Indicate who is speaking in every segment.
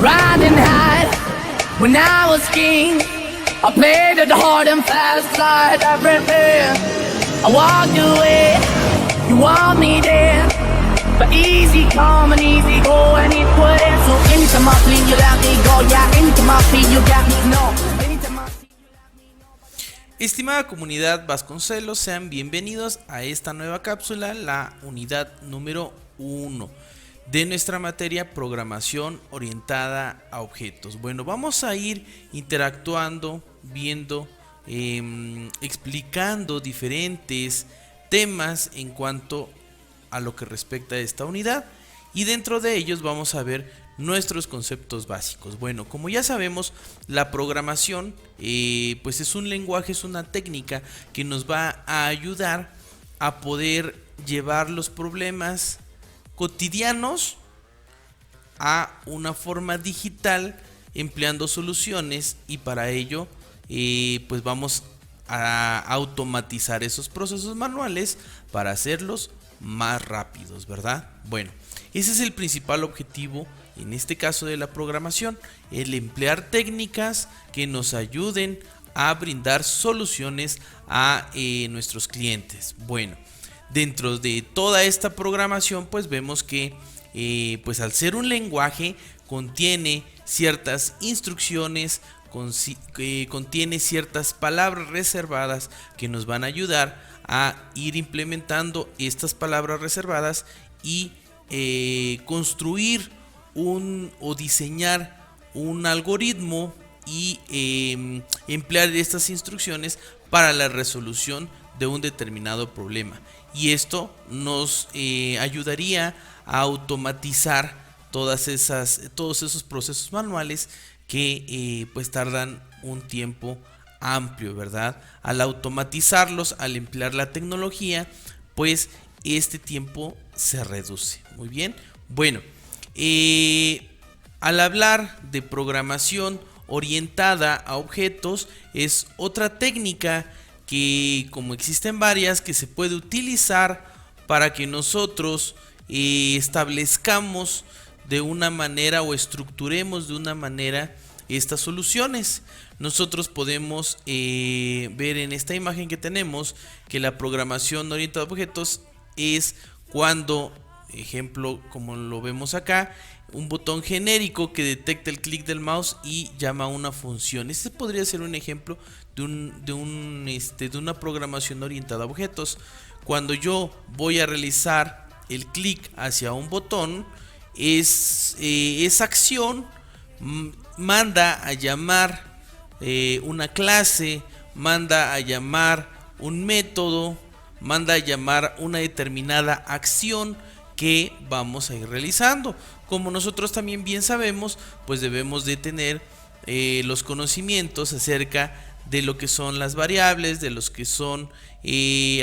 Speaker 1: riding high when I was king. I played it hard and fast like everything. I walked away, you want me there, but easy come and easy go, and it wouldn't. So anytime I flee, you let me go. Yeah, anytime I feel, you got me. No, anytime I see, you let me know.
Speaker 2: Estimada comunidad Vasconcelos, sean bienvenidos a esta nueva cápsula, la unidad número 1 de nuestra materia programación orientada a objetos. Bueno, vamos a ir interactuando, viendo, explicando diferentes temas en cuanto a lo que respecta a esta unidad, y dentro de ellos vamos a ver nuestros conceptos básicos. Bueno, como ya sabemos, la programación pues es un lenguaje, es una técnica que nos va a ayudar a poder llevar los problemas cotidianos a una forma digital, empleando soluciones, y para ello pues vamos a automatizar esos procesos manuales para hacerlos más rápidos, ¿verdad? Bueno, ese es el principal objetivo en este caso de la programación, el emplear técnicas que nos ayuden a brindar soluciones a nuestros clientes. Bueno, dentro de toda esta programación pues vemos que pues al ser un lenguaje contiene ciertas instrucciones, contiene ciertas palabras reservadas que nos van a ayudar a ir implementando estas palabras reservadas y construir o diseñar un algoritmo y emplear estas instrucciones para la resolución de un determinado problema. Y esto nos ayudaría a automatizar todos esos procesos manuales que pues tardan un tiempo amplio, ¿verdad? Al automatizarlos, al emplear la tecnología, pues este tiempo se reduce. Muy bien. Bueno, al hablar de programación orientada a objetos, es otra técnica que, como existen varias, que se puede utilizar para que nosotros establezcamos de una manera o estructuremos de una manera estas soluciones. Nosotros podemos ver en esta imagen que tenemos que la programación orientada a objetos es cuando, ejemplo, como lo vemos acá, un botón genérico que detecta el clic del mouse y llama a una función. Este podría ser un ejemplo de una programación orientada a objetos. Cuando yo voy a realizar el clic hacia un botón, esa acción manda a llamar una clase, manda a llamar un método, manda a llamar una determinada acción que vamos a ir realizando. Como nosotros también bien sabemos, pues debemos de tener los conocimientos acerca de lo que son las variables, de los que son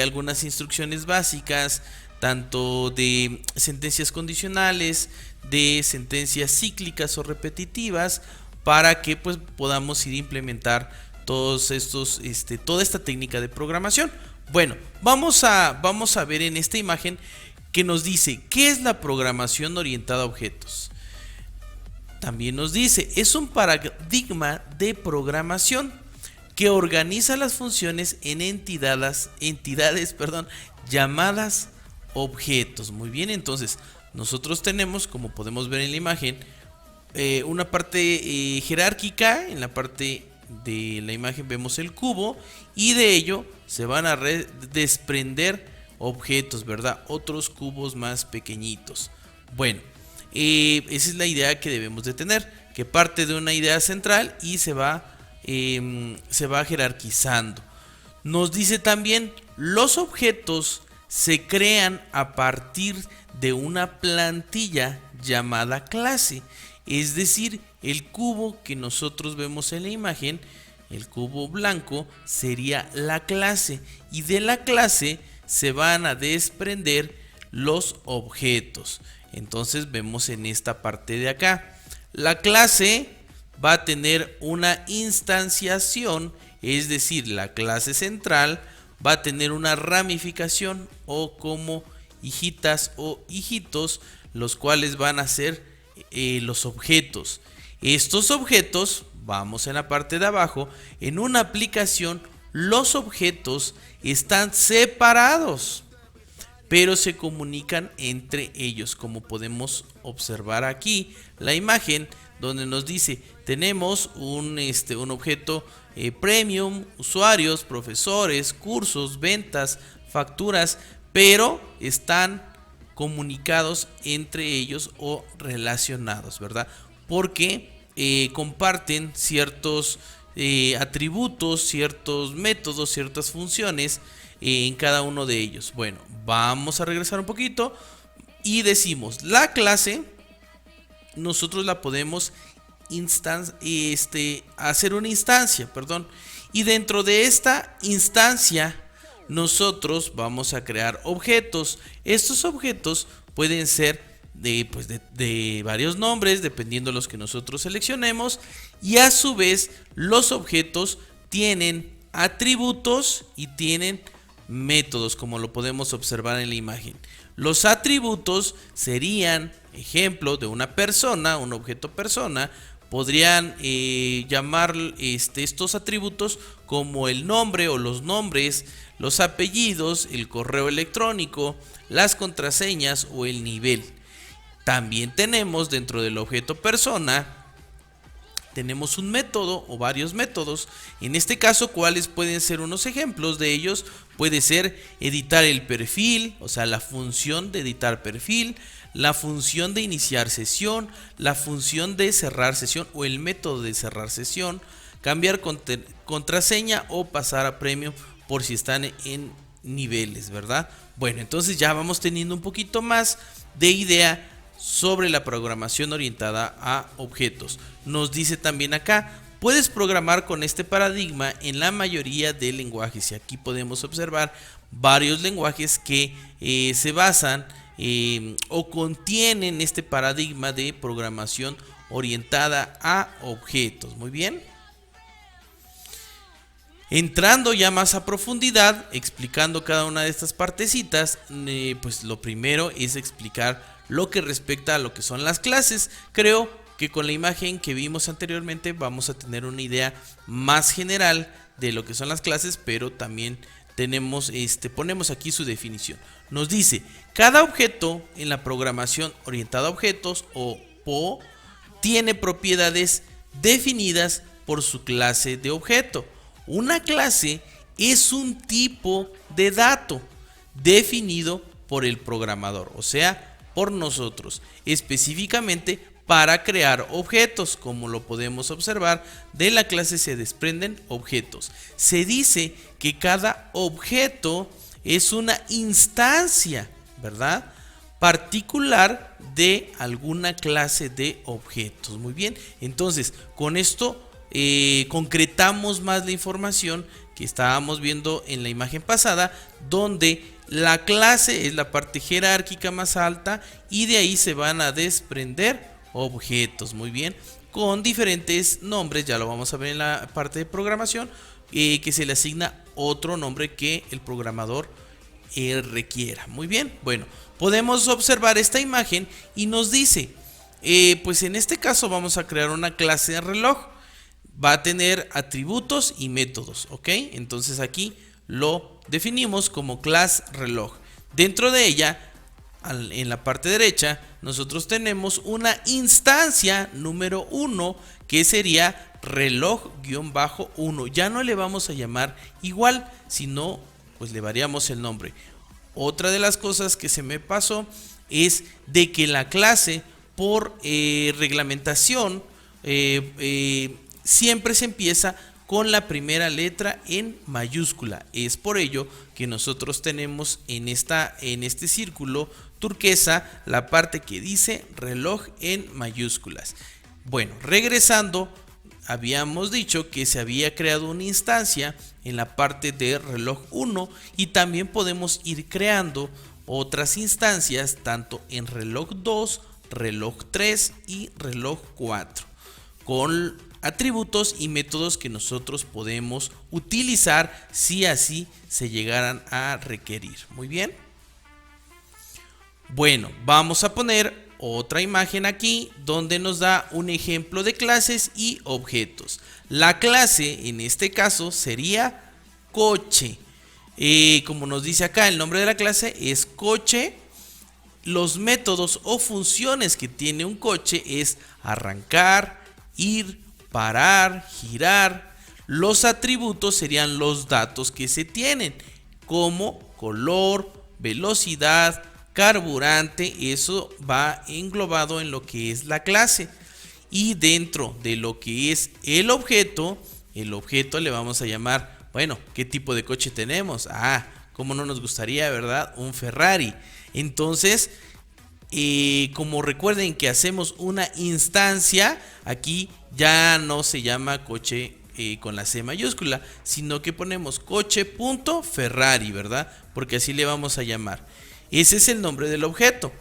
Speaker 2: algunas instrucciones básicas, tanto de sentencias condicionales, de sentencias cíclicas o repetitivas, para que pues podamos ir a implementar todos estos, toda esta técnica de programación. Bueno, vamos a ver en esta imagen que nos dice ¿qué es la programación orientada a objetos? También nos dice, es un paradigma de programación que organiza las funciones en entidades llamadas objetos. Muy bien, entonces nosotros tenemos, como podemos ver en la imagen, una parte jerárquica. En la parte de la imagen vemos el cubo, y de ello se van a desprender objetos, ¿verdad? Otros cubos más pequeñitos. Bueno, esa es la idea que debemos de tener, que parte de una idea central y se va jerarquizando. Nos dice también, los objetos se crean a partir de una plantilla llamada clase. Es decir, el cubo que nosotros vemos en la imagen, el cubo blanco, sería la clase, y de la clase se van a desprender los objetos. Entonces vemos en esta parte de acá, la clase va a tener una instanciación, es decir, la clase central va a tener una ramificación o como hijitas o hijitos, los cuales van a ser los objetos. Estos objetos, vamos en la parte de abajo, en una aplicación los objetos están separados, pero se comunican entre ellos, como podemos observar aquí la imagen donde nos dice tenemos un objeto premium, usuarios, profesores, cursos, ventas, facturas, pero están comunicados entre ellos o relacionados, ¿verdad? Porque comparten ciertos atributos, ciertos métodos, ciertas funciones en cada uno de ellos. Bueno, vamos a regresar un poquito y decimos, la clase nosotros la podemos hacer una instancia, y dentro de esta instancia nosotros vamos a crear objetos. Estos objetos pueden ser de varios nombres, dependiendo de los que nosotros seleccionemos, y a su vez los objetos tienen atributos y tienen métodos, como lo podemos observar en la imagen. Los atributos serían ejemplo de una persona, un objeto persona. Podrían llamar estos atributos como el nombre o los nombres, los apellidos, el correo electrónico, las contraseñas o el nivel. También tenemos dentro del objeto persona, tenemos un método o varios métodos. En este caso, ¿cuáles pueden ser unos ejemplos de ellos? Puede ser editar el perfil, o sea, la función de editar perfil, la función de iniciar sesión, la función de cerrar sesión o el método de cerrar sesión, cambiar contraseña o pasar a premium por si están en niveles, ¿verdad? Bueno, entonces ya vamos teniendo un poquito más de idea sobre la programación orientada a objetos. Nos dice también acá, puedes programar con este paradigma en la mayoría de lenguajes, y aquí podemos observar varios lenguajes que se basan o contienen este paradigma de programación orientada a objetos. Muy bien. Entrando ya más a profundidad, explicando cada una de estas partecitas, pues lo primero es explicar lo que respecta a lo que son las clases. Creo que con la imagen que vimos anteriormente vamos a tener una idea más general de lo que son las clases, pero también ponemos aquí su definición. Nos dice, cada objeto en la programación orientada a objetos o PO tiene propiedades definidas por su clase de objeto. Una clase es un tipo de dato definido por el programador, o sea, por nosotros, específicamente para crear objetos. Como lo podemos observar, de la clase se desprenden objetos. Se dice que cada objeto es una instancia, ¿verdad?, particular de alguna clase de objetos. Muy bien, entonces con esto concretamos más la información que estábamos viendo en la imagen pasada, donde la clase es la parte jerárquica más alta y de ahí se van a desprender objetos. Muy bien, con diferentes nombres, ya lo vamos a ver en la parte de programación, que se le asigna otro nombre que el programador requiera. Muy bien, bueno, podemos observar esta imagen y nos dice, pues en este caso vamos a crear una clase de reloj. Va a tener atributos y métodos, ¿ok? Entonces aquí lo definimos como clase reloj. Dentro de ella, en la parte derecha, nosotros tenemos una instancia número 1 que sería reloj-1. Ya no le vamos a llamar igual, sino pues le variamos el nombre. Otra de las cosas que se me pasó es de que la clase por reglamentación siempre se empieza con la primera letra en mayúscula. Es por ello que nosotros tenemos en este círculo turquesa la parte que dice reloj en mayúsculas. Bueno, regresando, habíamos dicho que se había creado una instancia en la parte de reloj 1 y también podemos ir creando otras instancias tanto en reloj 2, reloj 3 y reloj 4 con atributos y métodos que nosotros podemos utilizar si así se llegaran a requerir. Muy bien. Bueno, vamos a poner otra imagen aquí donde nos da un ejemplo de clases y objetos. La clase en este caso sería coche. Como nos dice acá, el nombre de la clase es coche. Los métodos o funciones que tiene un coche es arrancar, ir, parar, girar. Los atributos serían los datos que se tienen, como color, velocidad, carburante. Eso va englobado en lo que es la clase. Y dentro de lo que es el objeto le vamos a llamar, bueno, ¿qué tipo de coche tenemos? Cómo no nos gustaría, ¿verdad? Un Ferrari. Entonces, como recuerden que hacemos una instancia, aquí ya no se llama coche con la C mayúscula, sino que ponemos coche.ferrari, ¿verdad? Porque así le vamos a llamar. Ese es el nombre del objeto.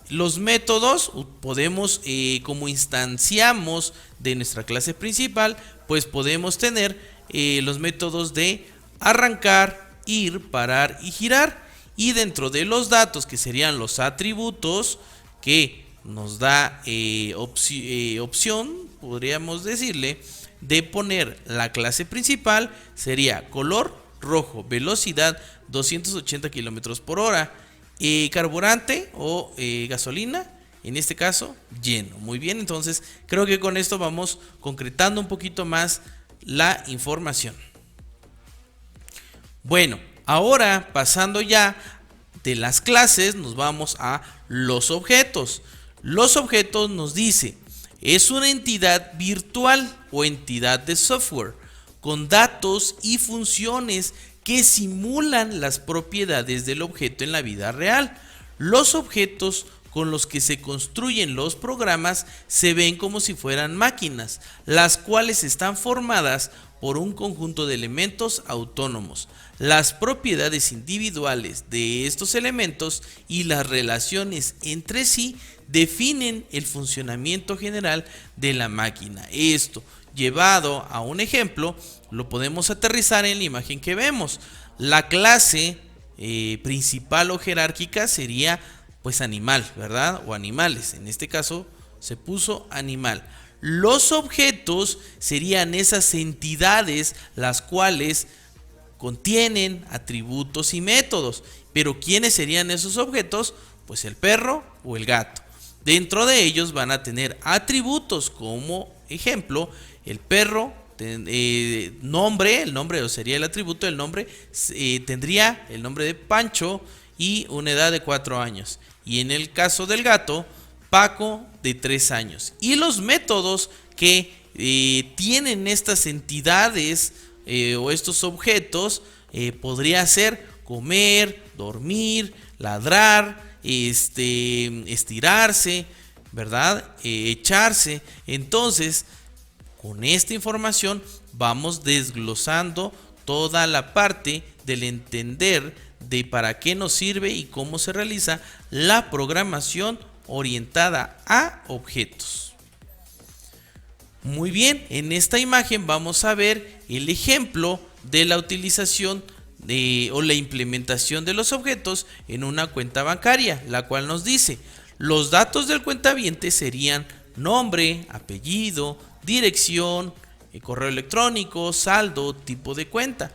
Speaker 2: Los métodos podemos, como instanciamos de nuestra clase principal, pues podemos tener los métodos de arrancar, ir, parar y girar. Y dentro de los datos, que serían los atributos, que nos da opción, podríamos decirle, de poner la clase principal, sería color rojo, velocidad 280 kilómetros por hora, carburante o gasolina, en este caso lleno. Muy bien, entonces creo que con esto vamos concretando un poquito más la información. Bueno, ahora pasando ya de las clases, nos vamos a los objetos. Los objetos nos dice, es una entidad virtual o entidad de software con datos y funciones que simulan las propiedades del objeto en la vida real. Los objetos con los que se construyen los programas se ven como si fueran máquinas, las cuales están formadas por un conjunto de elementos autónomos. Las propiedades individuales de estos elementos y las relaciones entre sí definen el funcionamiento general de la máquina. Esto, llevado a un ejemplo, lo podemos aterrizar en la imagen que vemos. La clase principal o jerárquica sería pues animal, ¿verdad? O animales. En este caso se puso animal. Los objetos serían esas entidades las cuales contienen atributos y métodos. Pero ¿quiénes serían esos objetos? Pues el perro o el gato. Dentro de ellos van a tener atributos, como ejemplo, el perro, nombre, el nombre sería el atributo del nombre, tendría el nombre de Pancho y una edad de 4 años. Y en el caso del gato, Paco, de 3 años. Y los métodos que tienen estas entidades o estos objetos, podría ser comer, dormir, ladrar, estirarse, ¿verdad? Echarse. Entonces, con esta información vamos desglosando toda la parte del entender de para qué nos sirve y cómo se realiza la programación orientada a objetos. Muy bien, en esta imagen vamos a ver el ejemplo de la utilización o la implementación de los objetos en una cuenta bancaria, la cual nos dice, los datos del cuentaviente serían nombre, apellido, dirección, correo electrónico, saldo, tipo de cuenta.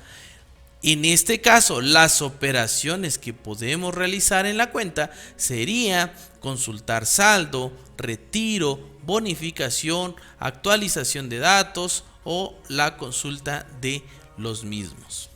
Speaker 2: En este caso, las operaciones que podemos realizar en la cuenta sería consultar saldo, retiro, bonificación, actualización de datos o la consulta de los mismos.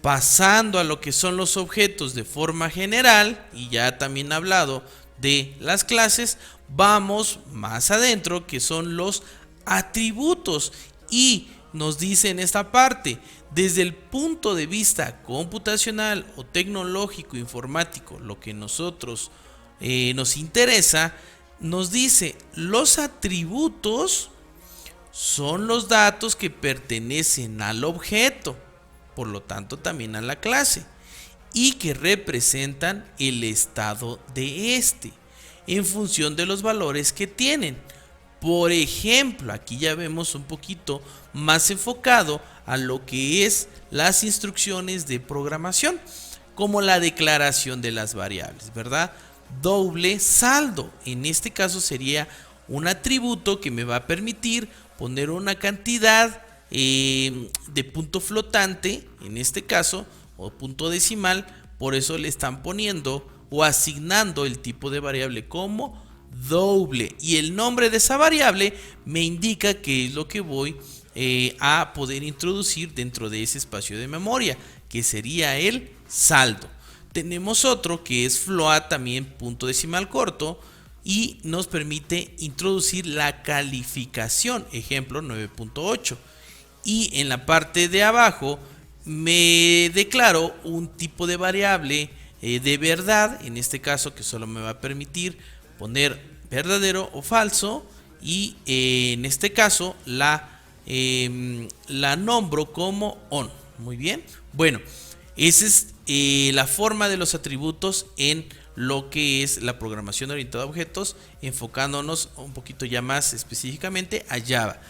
Speaker 2: Pasando a lo que son los objetos de forma general, y ya también he hablado de las clases, vamos más adentro, que son los atributos, y nos dice en esta parte, desde el punto de vista computacional o tecnológico informático, lo que nosotros nos interesa, nos dice, los atributos son los datos que pertenecen al objeto, por lo tanto también a la clase, y que representan el estado de este, en función de los valores que tienen. Por ejemplo, aquí ya vemos un poquito más enfocado a lo que es las instrucciones de programación, como la declaración de las variables, ¿verdad? doble saldo. En este caso sería un atributo que me va a permitir poner una cantidad de punto flotante, en este caso, o punto decimal. Por eso le están poniendo o asignando el tipo de variable como doble, y el nombre de esa variable me indica qué es lo que voy a poder introducir dentro de ese espacio de memoria, que sería el saldo. Tenemos otro que es float, también punto decimal corto, y nos permite introducir la calificación, ejemplo 9.8. Y en la parte de abajo me declaro un tipo de variable de verdad, en este caso, que solo me va a permitir poner verdadero o falso, y en este caso la nombro como on. Muy bien, bueno, esa es la forma de los atributos en lo que es la programación orientada a objetos, enfocándonos un poquito ya más específicamente a Java.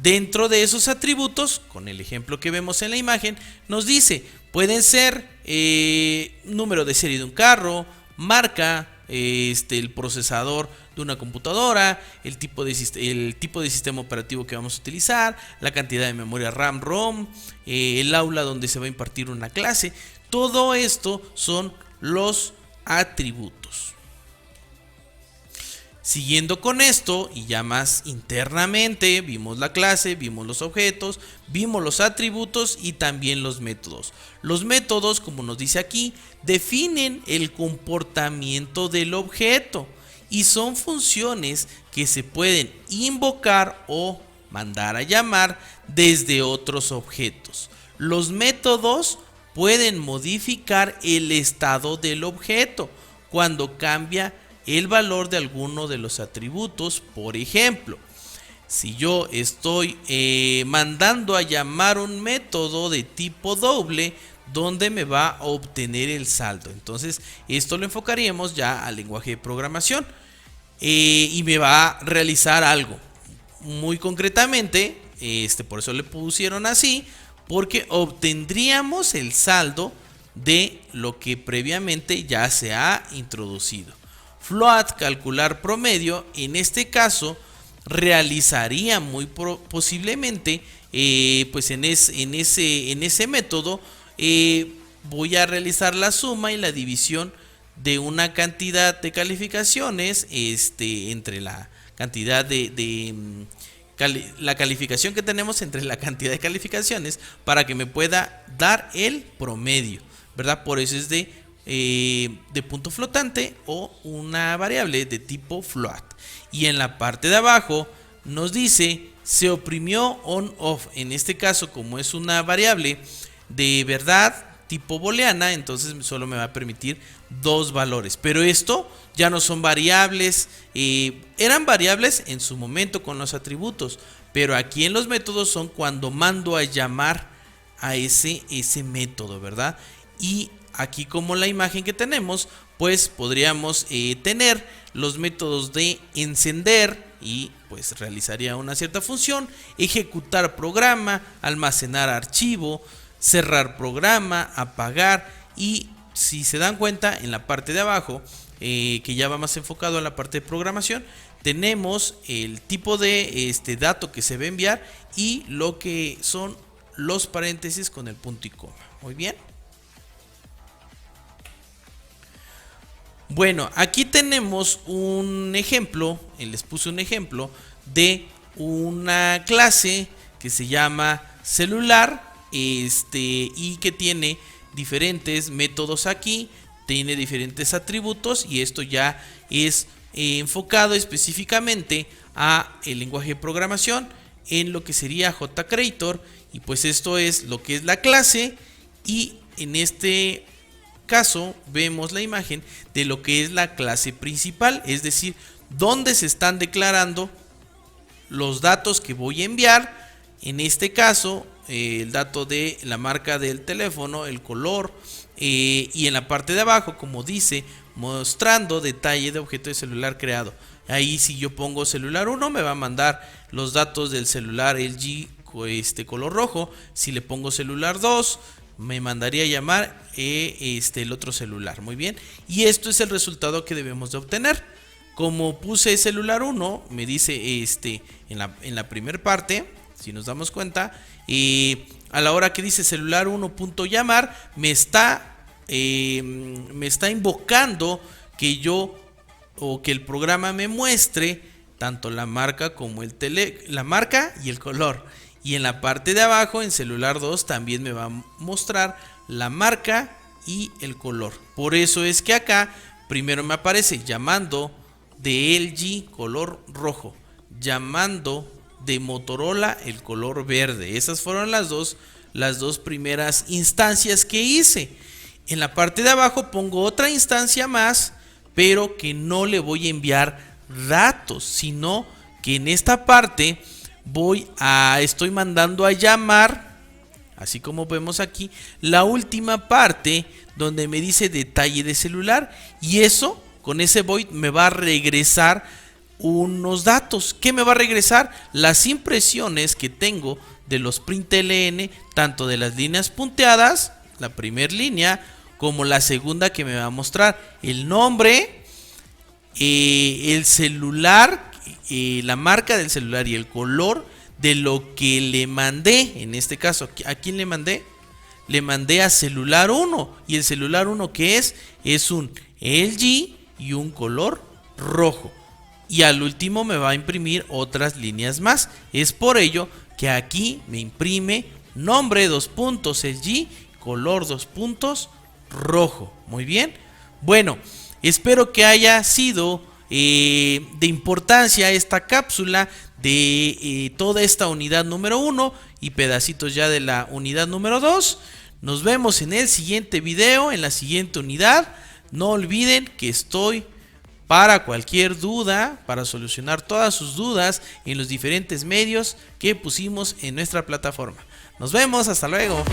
Speaker 2: Dentro de esos atributos, con el ejemplo que vemos en la imagen, nos dice, pueden ser número de serie de un carro, marca, el procesador de una computadora, el tipo de sistema operativo que vamos a utilizar, la cantidad de memoria RAM, ROM, el aula donde se va a impartir una clase. Todo esto son los atributos. Siguiendo con esto, y ya más internamente, vimos la clase, vimos los objetos, vimos los atributos y también los métodos. Los métodos, como nos dice aquí, definen el comportamiento del objeto y son funciones que se pueden invocar o mandar a llamar desde otros objetos. Los métodos pueden modificar el estado del objeto cuando cambia el valor de alguno de los atributos. Por ejemplo, si yo estoy mandando a llamar un método de tipo doble, donde me va a obtener el saldo, entonces esto lo enfocaríamos ya al lenguaje de programación, y me va a realizar algo muy concretamente. Por eso le pusieron así, porque obtendríamos el saldo de lo que previamente ya se ha introducido. Float, calcular promedio, en este caso realizaría muy posiblemente, pues en ese método voy a realizar la suma y la división de una cantidad de calificaciones entre la cantidad la calificación que tenemos entre la cantidad de calificaciones, para que me pueda dar el promedio, ¿verdad? Por eso es de punto flotante o una variable de tipo float. Y en la parte de abajo nos dice se oprimió on off. En este caso, como es una variable de verdad tipo booleana, entonces solo me va a permitir dos valores. Pero esto ya no son variables, eran variables en su momento con los atributos, pero aquí en los métodos son cuando mando a llamar a ese método, ¿verdad? Y aquí, como la imagen que tenemos, pues podríamos tener los métodos de encender, y pues realizaría una cierta función, ejecutar programa, almacenar archivo, cerrar programa, apagar. Y si se dan cuenta, en la parte de abajo, que ya va más enfocado a la parte de programación, tenemos el tipo de dato que se va a enviar y lo que son los paréntesis con el punto y coma. Muy bien. Bueno, aquí tenemos un ejemplo, les puse un ejemplo de una clase que se llama celular, y que tiene diferentes métodos aquí, tiene diferentes atributos, y esto ya es enfocado específicamente a el lenguaje de programación en lo que sería JCreator, y pues esto es lo que es la clase. Y en este caso vemos la imagen de lo que es la clase principal, es decir, donde se están declarando los datos que voy a enviar. En este caso, el dato de la marca del teléfono, el color, y en la parte de abajo, como dice, mostrando detalle de objeto de celular creado. Ahí, si yo pongo celular 1, me va a mandar los datos del celular LG color rojo. Si le pongo celular 2, me mandaría a llamar el otro celular. Muy bien. Y esto es el resultado que debemos de obtener. Como puse celular 1, me dice en la primera parte, si nos damos cuenta, a la hora que dice celular 1 punto llamar, me está invocando que que el programa me muestre tanto la marca como la marca y el color. Y en la parte de abajo, en celular 2, también me va a mostrar la marca y el color. Por eso es que acá primero me aparece llamando de LG color rojo, llamando de Motorola el color verde. Esas fueron las dos primeras instancias que hice. En la parte de abajo pongo otra instancia más, pero que no le voy a enviar datos, sino que en esta parte estoy mandando a llamar, así como vemos aquí, la última parte donde me dice detalle de celular, y eso, con ese void me va a regresar unos datos. ¿Qué me va a regresar? Las impresiones que tengo de los println, tanto de las líneas punteadas, la primera línea, como la segunda, que me va a mostrar el nombre, el celular, la marca del celular y el color de lo que le mandé. En este caso, ¿a quién le mandé? Le mandé a celular 1. Y el celular 1, ¿qué es? Es un LG y un color rojo. Y al último me va a imprimir otras líneas más. Es por ello que aquí me imprime nombre LG, color rojo. Muy bien. Bueno, espero que haya sido de importancia esta cápsula de toda esta unidad número 1 y pedacitos ya de la unidad número 2. Nos vemos en el siguiente video, en la siguiente unidad. No olviden que estoy para cualquier duda, para solucionar todas sus dudas en los diferentes medios que pusimos en nuestra plataforma. Nos vemos, hasta luego.